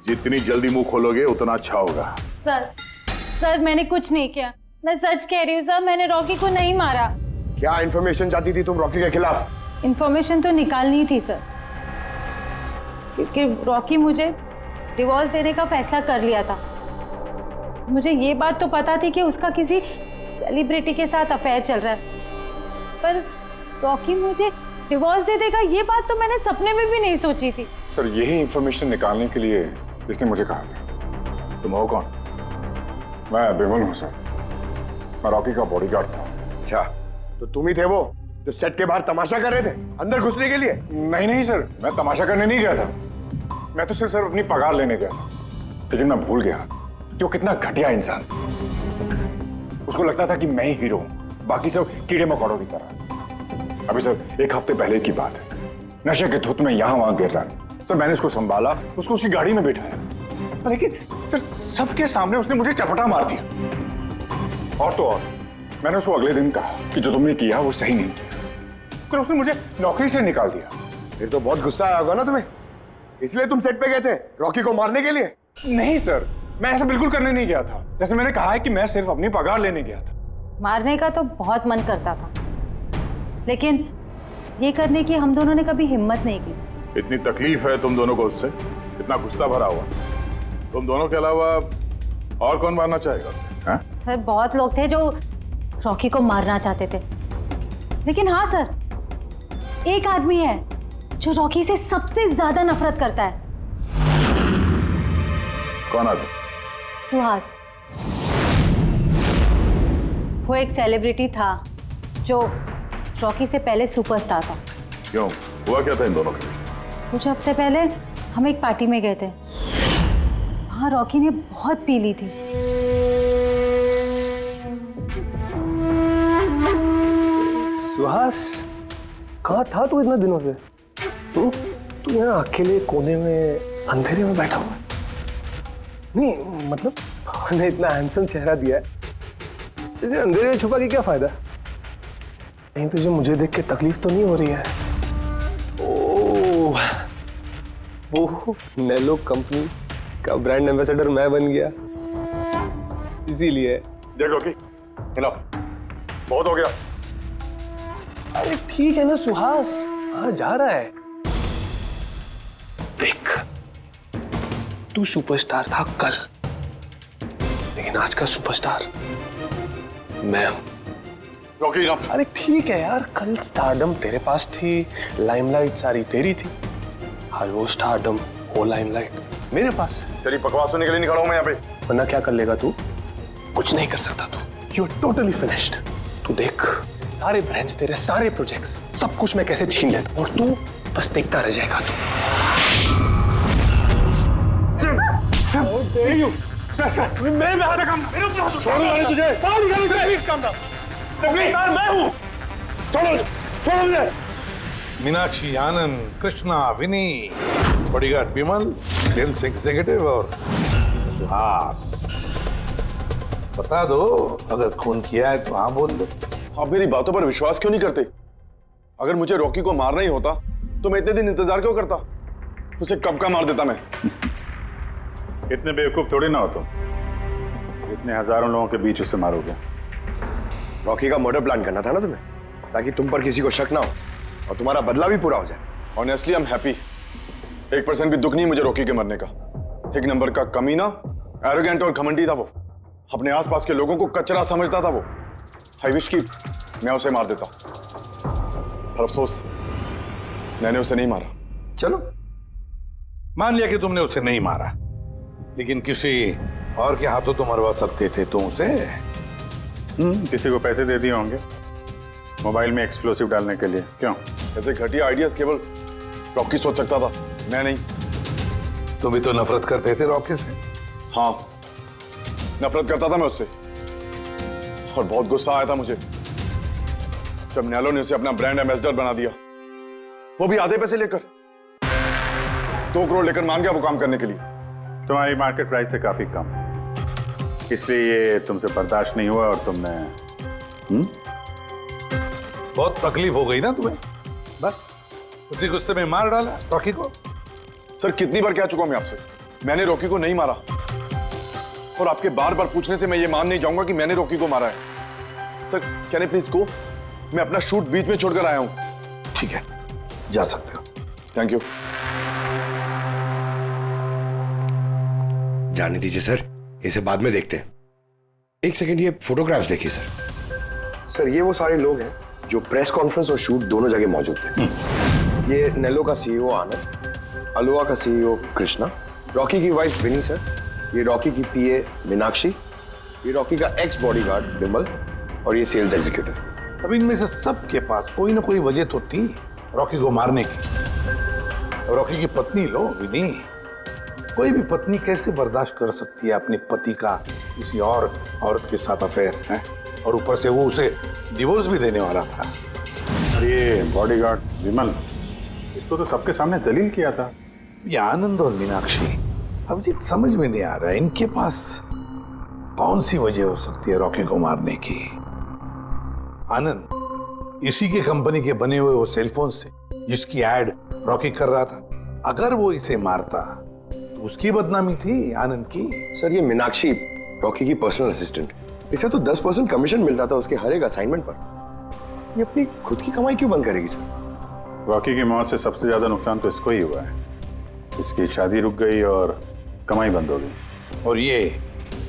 जितनी जल्दी मुंह खोलोगे उतना अच्छा होगा। सर, मैंने कुछ नहीं किया, मैं सच कह रही हूँ सर, मैंने रॉकी को नहीं मारा। क्या इन्फॉर्मेशन चाहती थी तुम रॉकी के खिलाफ? इन्फॉर्मेशन तो निकालनी थी सर, क्योंकि रॉकी मुझे डिवोर्स देने का फैसला कर लिया था। मुझे ये बात तो पता थी कि उसका किसी सेलिब्रिटी के साथ अफेयर चल रहा है, पर रॉकी मुझे डिवोर्स दे देगा ये बात तो मैंने सपने में भी नहीं सोची थी। सर, यही इंफॉर्मेशन निकालने के लिए इसने मुझे कहा था। तुम हो कौन? मैं विमल हूँ सर, मैं रॉकी का बॉडीगार्ड था। अच्छा, तो तुम ही थे वो जो सेट के बाहर तमाशा कर रहे थे अंदर घुसने के लिए? नहीं सर, मैं तमाशा करने नहीं गया था। मैं तो सिर्फ अपनी पगार लेने गया था, लेकिन मैं भूल गया कि वो कितना घटिया इंसान। उसको लगता था कि मैं ही हीरो हूँ, बाकी सब कीड़े मकोड़ों की तरह। अभी सर, एक हफ्ते पहले की बात है, नशे के धुत में यहाँ वहां गिर रहा है सर। मैंने उसको संभाला, उसको उसकी गाड़ी में बैठाया, लेकिन फिर सबके सामने उसने मुझे चपटा मार दिया। और तो और मैंने उसको अगले दिन कहा कि जो तुमने किया वो सही नहीं किया, फिर उसने मुझे नौकरी से निकाल दिया। फिर तो बहुत गुस्सा आया होगा ना तुम्हें, इसलिए तुम सेट पे गए थे रॉकी को मारने के लिए? नहीं सर, मैं ऐसा बिल्कुल करने नहीं गया था। जैसे मैंने कहा है कि मैं सिर्फ अपनी पगार लेने गया था। मारने का तो बहुत मन करता था, लेकिन ये करने की हम दोनों ने कभी हिम्मत नहीं की। इतनी तकलीफ है तुम दोनों को उससे, इतना गुस्सा भरा हुआ। तुम दोनों के अलावा और कौन मारना चाहेगा? हाँ? सर, बहुत लोग थे जो रॉकी को मारना चाहते थे, लेकिन हाँ सर, एक आदमी है जो रॉकी से सबसे ज्यादा नफरत करता है। कौन आदमी? सुहास। वो एक सेलिब्रिटी था जो रॉकी से पहले सुपरस्टार था। क्यों, हुआ क्या था इन दोनों के बीच? कुछ हफ्ते पहले हम एक पार्टी में गए थे, वहां रॉकी ने बहुत पी ली थी। सुहास, कहाँ था तू इतने दिनों से? तू यहाँ अकेले कोने में अंधेरे में बैठा हुआ है? नहीं मतलब ने इतना हैंडसम चेहरा दिया है, इसे अंधेरे में छुपा के क्या फायदा? कहीं तुझे मुझे देख के तकलीफ तो नहीं हो रही है? ओह, वो नेलो कंपनी का ब्रांड एम्बेसडर मैं बन गया, इसीलिए। देख रॉकी, बहुत हो गया। अरे ठीक है ना सुहास, कहाँ जा रहा है? देख, तू सुपरस्टार था कल, लेकिन आज का सुपरस्टार मैं हूं। रॉकी ना। अरे ठीक है यार, कल स्टारडम तेरे पास थी, लाइमलाइट सारी तेरी थी, आज वो स्टारडम वो लाइमलाइट मेरे पास है। तेरी बकवास सुनने के लिए निकला हूं मैं यहाँ पे। वरना क्या कर लेगा तू? कुछ नहीं कर सकता तू, यू आर टोटली फिनिश्ड। तू देख, सारे ब्रांड्स, तेरे सारे प्रोजेक्ट्स, सब कुछ मैं कैसे छीन लेता हूं और तू बस देखता रह जाएगा। मीनाक्षी, आनंद, कृष्णा, विनी, बॉडीगार्ड विमल, सेल्स एग्जीक्यूटिव और सुहास। बता दो, अगर खून किया है तो हाँ बोल दो। आप मेरी बातों पर विश्वास क्यों नहीं करते? अगर मुझे रॉकी को मारना ही होता तो मैं इतने दिन इंतजार क्यों करता? उसे कब का मार देता मैं। इतने बेवकूफ थोड़ी ना हो तुम, इतने हजारों लोगों के बीच उसे मारोगे। रॉकी का मर्डर प्लान करना था ना तुम्हें, ताकि तुम पर किसी को शक ना हो और तुम्हारा बदला भी पूरा हो जाए। Honestly I am happy. 1% भी दुख नहीं मुझे रॉकी के मरने का। एक नंबर का कमीना, एरोगेंट और घमंडी था वो। अपने आसपास के लोगों को कचरा समझता था वो। आई विश कि मैं उसे मार देता, पर अफसोस मैंने उसे नहीं मारा। चलो, मान लिया कि तुमने उसे नहीं मारा, लेकिन किसी और के हाथों तो मरवा सकते थे तुम उसे। किसी को पैसे दे दिए होंगे मोबाइल में एक्सप्लोसिव डालने के लिए। क्यों? ऐसे घटिया आइडियाज केवल रॉकी सोच सकता था, मैं नहीं। तुम भी तो नफरत करते थे रॉकी से। हाँ, नफरत करता था मैं उससे, और बहुत गुस्सा आया था मुझे जब नैलो ने उसे अपना ब्रांड एम्बेसडर बना दिया, वो भी आधे पैसे लेकर। 2 करोड़ लेकर मान गया वो काम करने के लिए। तुम्हारी मार्केट प्राइस से काफी कम, इसलिए ये तुमसे बर्दाश्त नहीं हुआ और तुमने बहुत तकलीफ हो गई ना तुम्हें, बस उसी गुस्से में मार डाला रॉकी को। सर, कितनी बार कह चुका हूं मैं आपसे, मैंने रॉकी को नहीं मारा, और आपके बार बार पूछने से मैं ये मान नहीं जाऊंगा कि मैंने रॉकी को मारा है। Sir, can I please go? मैं अपना शूट बीच में छोड़कर आया हूं। ठीक है, जा सकते हो। Thank you. जाने दीजिए सर, इसे बाद में देखते हैं। एक सेकंड, ये फोटोग्राफ्स देखिए सर। सर, ये वो सारे लोग हैं जो प्रेस कॉन्फ्रेंस और शूट दोनों जगह मौजूद थे। ये नेलो का सीईओ आनंद, अलोहा का सीईओ कृष्णा, रॉकी की वाइफ विनी सर, ये रॉकी की पीए मीनाक्षी, ये रॉकी का एक्स बॉडीगार्ड विमल, और ये सेल्स एग्जीक्यूटिव। अब इनमें से सबके पास कोई ना कोई वजह तो थी रॉकी को मारने की। रॉकी की पत्नी लो, विनी। कोई भी पत्नी कैसे बर्दाश्त कर सकती है अपने पति का किसी और औरत के साथ अफेयर है, और ऊपर से वो उसे डिवोर्स भी देने वाला था। ये बॉडीगार्ड विमल, इसको तो सबके सामने जलील किया था। ये आनंद और मीनाक्षी, अब ये समझ में नहीं आ रहा है इनके पास कौन सी वजह हो सकती है रॉकी को मारने की। आनंद इसी के कंपनी के बने हुए वो सेलफोन से जिसकी एड रॉकी कर रहा था, अगर वो इसे मारता तो उसकी बदनामी थी आनंद की। सर, ये मीनाक्षी रॉकी की पर्सनल असिस्टेंट, इसे तो 10% कमीशन मिलता था उसके हर एक असाइनमेंट पर। ये अपनी खुद की कमाई क्यों बंद करेगी सर? रॉकी की मौत से सबसे ज्यादा नुकसान तो इसको ही हुआ है। इसकी शादी रुक गई और कमाई बंद हो गई। और ये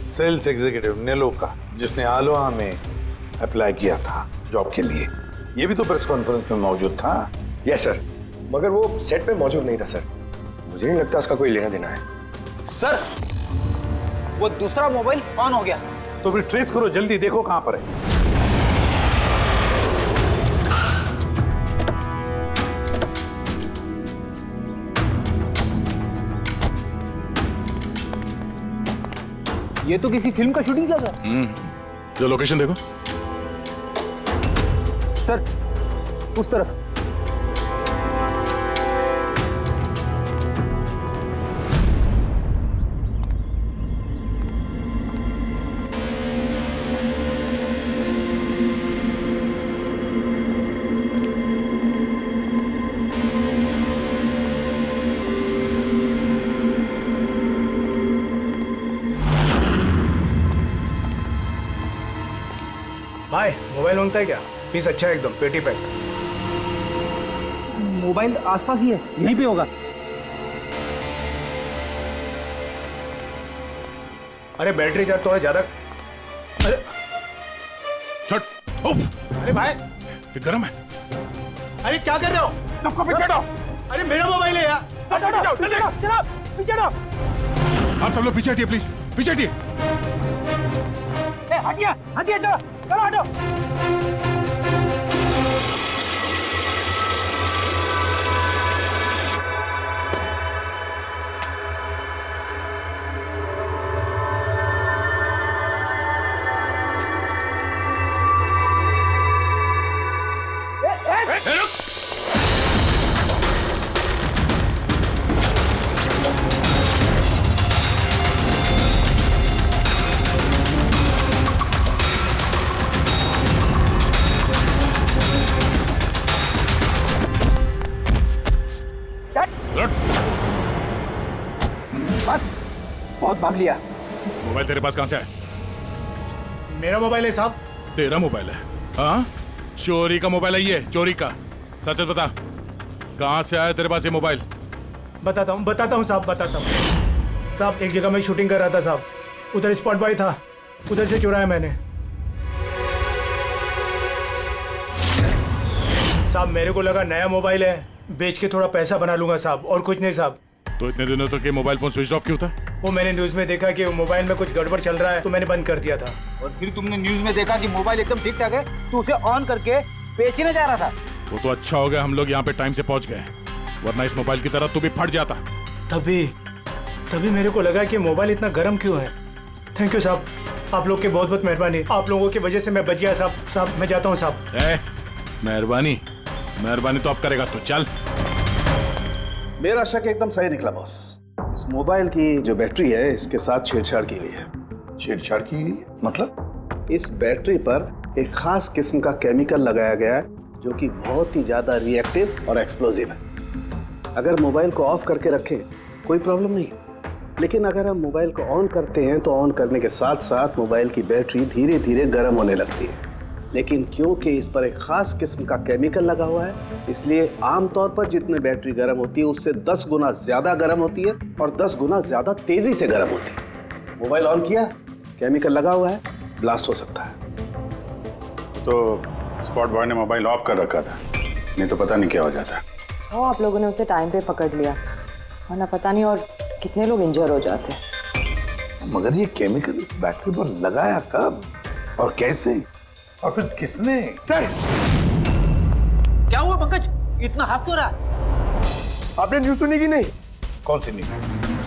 सेल्स एग्जीक्यूटिव नेलो का, जिसने आलोहा में अप्लाई किया था जॉब के लिए, ये भी तो प्रेस कॉन्फ्रेंस में मौजूद था। यस सर, मगर वो सेट पे मौजूद नहीं था सर। मुझे नहीं लगता उसका कोई लेना देना है। सर, वो दूसरा मोबाइल ऑन हो गया। तो फिर ट्रेस करो, जल्दी देखो कहां पर है। ये तो किसी फिल्म का शूटिंग लगा। जो लोकेशन देखो सर, उस तरफ। मोबाइल मांगता है क्या? पीस अच्छा है एकदम, पेटी पैक। मोबाइल आसपास ही है, यहीं पे होगा। अरे बैटरी चार्ज थोड़ा ज्यादा। अरे छट। अरे भाई ये गर्म है। अरे क्या कर रहे हो? सबको पीछे हटो। अरे मेरा मोबाइल है यार। आप सब लोग पीछे हटिए प्लीज, पीछे हटिए। हटिए हटिए, चलो चलो हटो। बहुत भाग लिया। मोबाइल तेरे पास कहां से आया? मेरा मोबाइल है साहब। तेरा मोबाइल है? हाँ, चोरी का मोबाइल है ये, चोरी का। सच सच बता, कहां से आया तेरे पास ये मोबाइल? बताता हूँ साहब, बताता हूँ साहब। एक जगह मैं शूटिंग कर रहा था साहब, उधर स्पॉट बॉय था, उधर से चुराया मैंने साहब। मेरे को लगा नया मोबाइल है, बेच के थोड़ा पैसा बना लूंगा साहब, और कुछ नहीं साहब। तो इतने दिनों तक ये मोबाइल फोन स्विच ऑफ क्यों था? वो मैंने न्यूज में देखा कि मोबाइल में कुछ गड़बड़ चल रहा है, तो मैंने बंद कर दिया था। और फिर तुमने न्यूज में देखा कि मोबाइल एकदम ठीक ठाक है, तो उसे ऑन करके बेचने जा रहा था। वो तो अच्छा हो गया हम लोग यहाँ पे टाइम से पहुंच गए, वरना इस मोबाइल की तरह तू भी फट जाता। तभी मेरे को लगा कि मोबाइल इतना गर्म क्यों है। थैंक यू साहब, आप लोग के बहुत बहुत मेहरबानी। आप लोगों की वजह से मैं बच गया साहब। साहब मैं जाता हूँ साहब। मेहरबानी मेहरबानी तो अब करेगा तो चल। मेरा शक एकदम सही निकला बॉस। इस मोबाइल की जो बैटरी है, इसके साथ छेड़छाड़ की गई है। छेड़छाड़ की गई मतलब इस बैटरी पर एक खास किस्म का केमिकल लगाया गया है, जो कि बहुत ही ज्यादा रिएक्टिव और एक्सप्लोजिव है। अगर मोबाइल को ऑफ करके रखें कोई प्रॉब्लम नहीं, लेकिन अगर हम मोबाइल को ऑन करते हैं तो ऑन करने के साथ साथ मोबाइल की बैटरी धीरे धीरे गर्म होने लगती है। लेकिन क्योंकि इस पर एक खास किस्म का केमिकल लगा हुआ है, इसलिए आमतौर पर जितनी बैटरी गर्म होती है उससे 10 गुना ज्यादा गर्म होती है और 10 गुना ज्यादा तेजी से गर्म होती है। मोबाइल ऑन किया, केमिकल लगा हुआ है, ब्लास्ट हो सकता है। तो स्पॉट बॉय ने मोबाइल ऑफ कर रखा था, नहीं तो पता नहीं क्या हो जाता। तो आप लोगों ने उसे टाइम पे पकड़ लिया, वरना पता नहीं और कितने लोग इंजर हो जाते। मगर ये केमिकल इस बैटरी पर लगाया कब और कैसे, और फिर किसने? सर क्या हुआ पंकज, इतना हाफ क्यों रहा? आपने न्यूज सुनी कि नहीं? कौन सी न्यूज?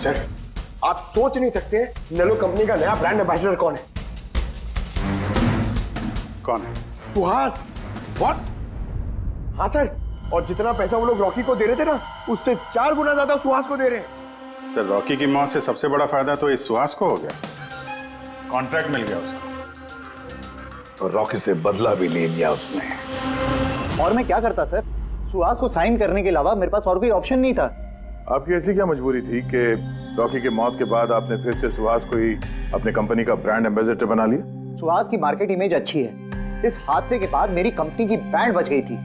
सर आप सोच नहीं सकते नेलो कंपनी का नया ब्रांड एम्बेसडर कौन है? कौन है? सुहास। व्हाट? हाँ सर, और जितना पैसा वो लोग रॉकी को दे रहे थे ना, उससे 4 गुना ज्यादा सुहास को दे रहे हैं। सर रॉकी की मौत से सबसे बड़ा फायदा तो इस सुहास को हो गया, कॉन्ट्रैक्ट मिल गया उसको, और रॉकी से बदला भी ले लिया उसने। और मैं क्या करता सर, सुहास को साइन करने के अलावा मेरे पास और कोई ऑप्शन नहीं था। आपकी ऐसी क्या मजबूरी थी कि रॉकी के मौत के बाद आपने फिर से सुहास को ही अपने कंपनी का ब्रांड एम्बेसडर बना लिया? सुहास की मार्केट इमेज अच्छी है, इस हादसे के बाद मेरी कंपनी की ब्रांड बच गई थी।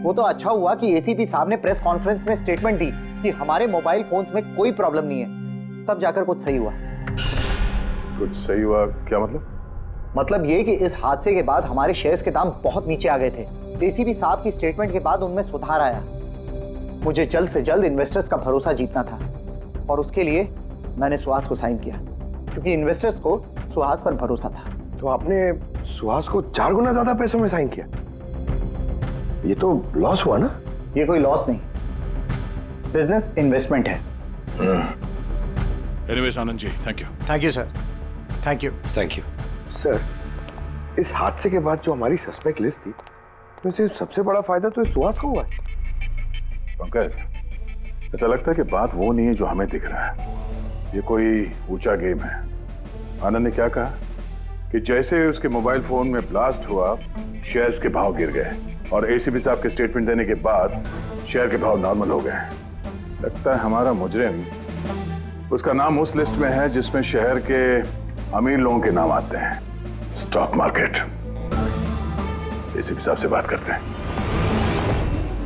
वो तो अच्छा हुआ कि एसीपी साहब ने प्रेस कॉन्फ्रेंस में स्टेटमेंट दी कि हमारे मोबाइल फोन्स में कोई प्रॉब्लम नहीं है, तब जाकर कुछ सही हुआ। कुछ सही हुआ क्या मतलब? मतलब ये कि इस हादसे के बाद हमारे शेयर्स के दाम बहुत नीचे आ गए थे। एसीपी साहब की स्टेटमेंट के बाद उनमें सुधार आया। मुझे जल्द से जल्द इन्वेस्टर्स का भरोसा जीतना था, और उसके लिए मैंने सुहास को साइन किया, क्योंकि इन्वेस्टर्स को सुहास पर भरोसा था। तो आपने सुहास को 4 गुना ज्यादा पैसों में साइन किया? ये तो लॉस हुआ ना? ये कोई लॉस नहीं, बिजनेस इन्वेस्टमेंट है। Anyways Anand ji, thank you. Thank you sir, thank you. Thank you sir. इस हादसे के बाद जो हमारी सस्पेक्ट लिस्ट थी, वैसे सबसे बड़ा फायदा तो इस सुहास को हुआ है। पंकज, ऐसा लगता है कि बात वो नहीं है जो हमें दिख रहा है, ये कोई ऊंचा गेम है। आनंद ने क्या कहा कि जैसे उसके मोबाइल फोन में ब्लास्ट हुआ, शेयर्स के भाव गिर गए, और एसीपी साहब के स्टेटमेंट देने के बाद शेयर के भाव नॉर्मल हो गए। लगता है हमारा मुजरिम, उसका नाम उस लिस्ट में है जिसमें शहर के अमीर लोगों के नाम आते हैं, स्टॉक मार्केट। इस हिसाब से बात करते हैं।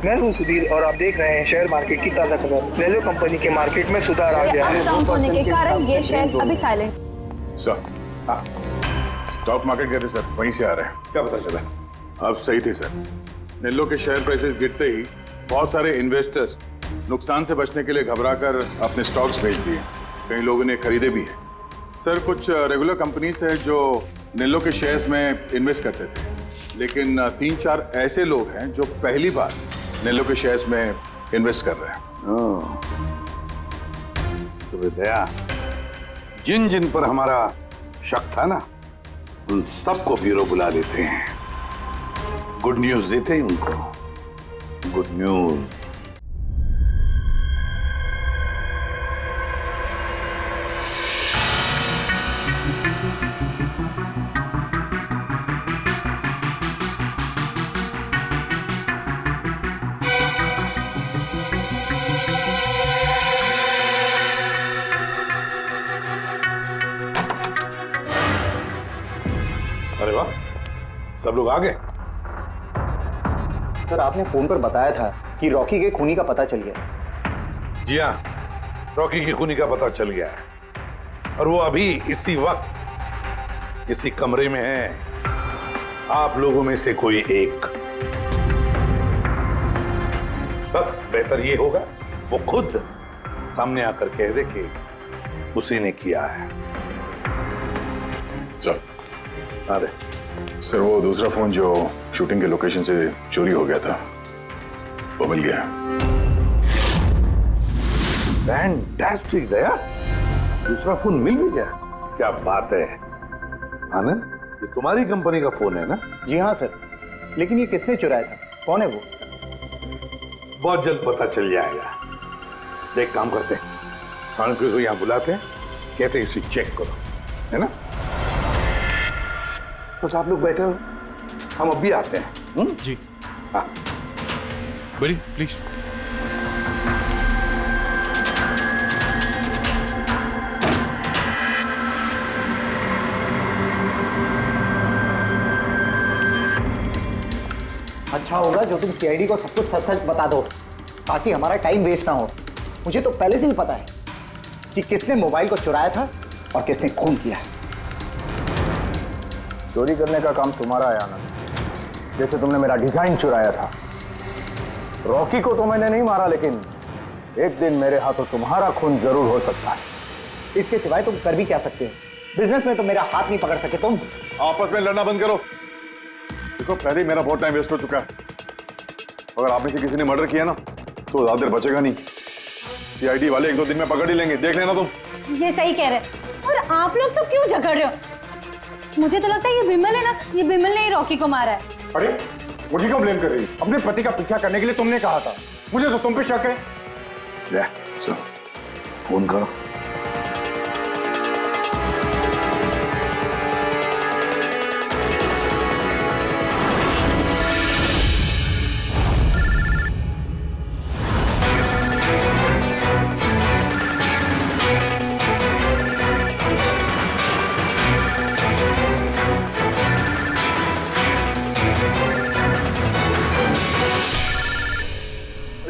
मैं हूं सुधीर और आप देख रहे हैं शेयर मार्केट की ताजा खबर। नेलो कंपनी के मार्केट में सुधार आ गया है। डाउन होने के कारण ये शेयर अभी साइलेंट। सर, हाँ, स्टॉक मार्केट गए थे सर, वहीं से आ रहे हैं। क्या पता चला? आप सही थे सर। नेल्लो के शेयर प्राइसेस गिरते ही बहुत सारे इन्वेस्टर्स नुकसान से बचने के लिए घबराकर अपने स्टॉक्स बेच दिए। कई लोगों ने खरीदे भी हैं। सर, कुछ रेगुलर कंपनीज है जो नेल्लो के शेयर्स में इन्वेस्ट करते थे, लेकिन 3-4 ऐसे लोग हैं जो पहली बार नेल्लो के शेयर्स में इन्वेस्ट कर रहे हैं। तो दया, जिन जिन पर हमारा शक था ना, उन सबको ब्यूरो बुला लेते हैं, गुड न्यूज देते हैं उनको। Good news. अरे वाह, सब लोग आ गए। सर, आपने फोन पर बताया था कि रॉकी के खूनी का पता चल गया। जी हाँ, रॉकी की खूनी का पता चल गया है और वो अभी इसी वक्त इसी कमरे में है। आप लोगों में से कोई एक, बस बेहतर ये होगा वो खुद सामने आकर कह दे कि उसी ने किया है। सर, अरे सर, वो दूसरा फोन जो शूटिंग के लोकेशन से चोरी हो गया था, वो मिल गया। फैंटास्टिक दया, दूसरा फोन मिल भी गया। क्या बात है आनंद, ये तुम्हारी कंपनी का फोन है ना? जी हाँ सर, लेकिन ये किसने चुराया था? कौन है वो? बहुत जल्द पता चल जाएगा। देख, काम करते हैं, साणुके को यहाँ बुलाते हैं, कहते हैं इसे चेक करो, है ना? बस आप लोग बैठे हो, हम अभी आते हैं। जी हाँ, बड़ी प्लीज। अच्छा होगा जो तुम सीआईडी को सब कुछ सच सच बता दो, ताकि हमारा टाइम वेस्ट ना हो। मुझे तो पहले से ही पता है कि किसने मोबाइल को चुराया था और किसने खून किया। चोरी करने का काम तुम्हारा है आनंद, जैसे तुमने मेरा डिजाइन चुराया था। रॉकी को तो मैंने नहीं मारा, लेकिन एक दिन मेरे हाथों तुम्हारा खून जरूर हो सकता है। इसके सिवाय तुम कर भी क्या सकते हो? बिजनेस में तो मेरा हाथ नहीं पकड़ सके तुम। आपस में लड़ना बंद करो। देखो, पहले ही मेरा बहुत टाइम वेस्ट हो चुका है। अगर आप में से किसी ने मर्डर किया ना, तो ज्यादा देर बचेगा नहीं। सीआईडी वाले 1-2 दिन में पकड़ ही लेंगे, देख लेना तुम। ये सही कह रहे। और आप लोग सब क्यों झगड़ रहे हो? मुझे तो लगता है ये बिमल है ना, ये बिमल ने ही रॉकी को मारा है। अरे मुझे क्यों ब्लेम कर रही है? अपने पति का पीछा करने के लिए तुमने कहा था, मुझे तो तुम पे शक है। ले, चलो, फोन करो।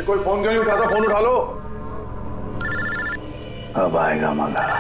कोई फोन क्यों नहीं उठाता? फोन उठा लो। अब आएगा मजा।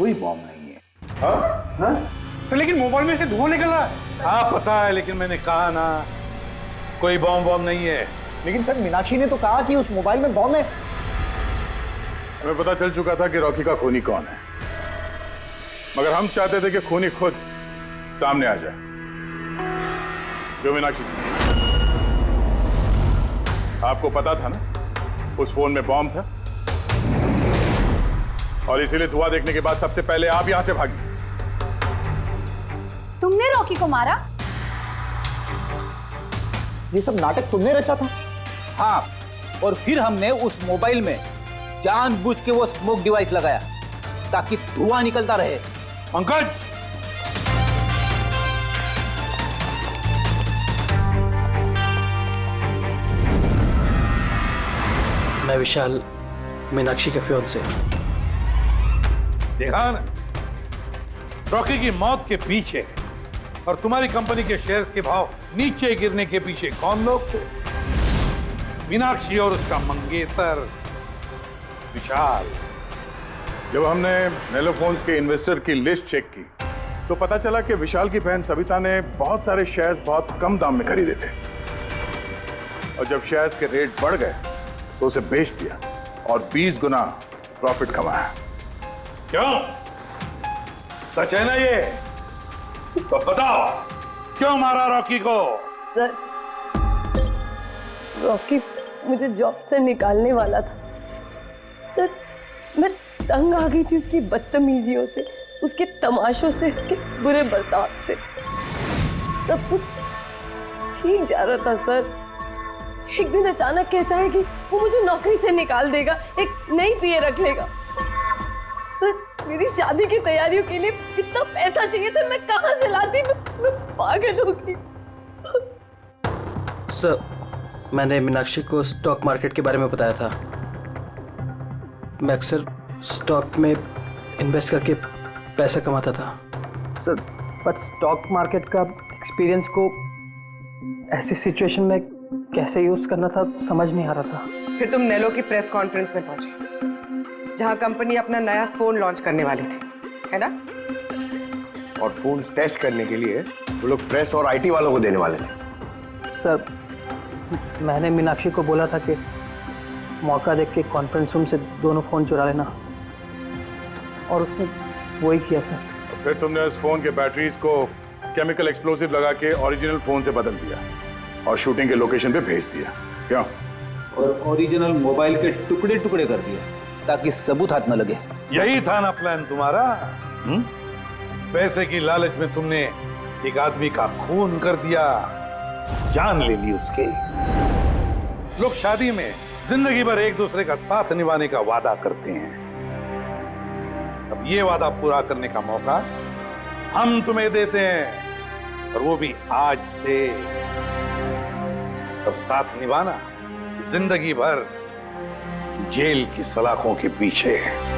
कोई बॉम्ब नहीं है। हाँ? तो लेकिन मोबाइल में से धुआं निकल रहा है। हाँ पता है, लेकिन मैंने कहा ना कोई बॉम्ब नहीं है। लेकिन सर मीनाक्षी ने तो कहा कि उस मोबाइल में बॉम्ब है। हमें पता चल चुका था कि रॉकी का खूनी कौन है, मगर हम चाहते थे कि खूनी खुद सामने आ जाए। जो मीनाक्षी, आपको पता था ना उस फोन में बॉम्ब था, और इसीलिए धुआं देखने के बाद सबसे पहले आप यहां से भागी। तुमने रॉकी को मारा? ये सब नाटक तुमने रचा था? हाँ, और फिर हमने उस मोबाइल में जानबूझ के वो स्मोक डिवाइस लगाया ताकि धुआं निकलता रहे। पंकज, मैं विशाल, मीनाक्षी के फियांसे। देखा ना, रॉकी की मौत के पीछे और तुम्हारी कंपनी के शेयर्स के भाव नीचे गिरने के पीछे कौन लोग थे? मीनाक्षी और उसका मंगेतर विशाल। जब हमने नेलोफोन्स के इन्वेस्टर की लिस्ट चेक की तो पता चला कि विशाल की बहन सविता ने बहुत सारे शेयर्स बहुत कम दाम में खरीदे थे, और जब शेयर्स के रेट बढ़ गए तो उसे बेच दिया और 20 गुना प्रॉफिट कमाया। क्यों? सच है ना ये? तो बताओ, क्यों मारा रॉकी को? सर, रॉकी मुझे जॉब से निकालने वाला था। सर, मैं तंग आ गई थी उसकी बदतमीजियों से, उसके तमाशों से, उसके बुरे बर्ताव से। सब कुछ ठीक जा रहा था सर। एक दिन अचानक कहता है कि वो मुझे नौकरी से निकाल देगा, एक नई पीए रख लेगा। सर, मेरी शादी की तैयारियों के लिए इतना पैसा चाहिए था, मैं कहां से लाती? मैं पागल हो गई। सर, मैंने मीनाक्षी को स्टॉक मार्केट के बारे में बताया था। मैं अक्सर स्टॉक में इन्वेस्ट करके पैसा कमाता था। सर, बट स्टॉक मार्केट का एक्सपीरियंस को ऐसी सिचुएशन में कैसे यूज करना था समझ नहीं आ रहा था। फिर तुम नेलो की प्रेस कॉन्फ्रेंस में पहुंचे, जहां कंपनी अपना नया फोन लॉन्च करने वाली थी, है ना? और फोन टेस्ट करने के लिए वो लोग प्रेस और आईटी वालों को देने वाले थे। सर, मैंने मीनाक्षी को बोला था कि मौका देख के कॉन्फ्रेंस रूम से दोनों फोन चुरा लेना, और उसने वही किया सर। फिर तुमने उस फोन के बैटरीज को केमिकल एक्सप्लोसिव लगा के ओरिजिनल फोन से बदल दिया और शूटिंग के लोकेशन पे भेज दिया। क्यों? और ओरिजिनल मोबाइल के टुकड़े टुकड़े कर दिए ताकि सबूत हाथ न लगे। यही था ना प्लान तुम्हारा? पैसे की लालच में तुमने एक आदमी का खून कर दिया, जान ले ली उसके। लोग शादी में जिंदगी भर एक दूसरे का साथ निभाने का वादा करते हैं। अब ये वादा पूरा करने का मौका हम तुम्हें देते हैं, और वो भी आज से। अब साथ निभाना जिंदगी भर जेल की सलाखों के पीछे है।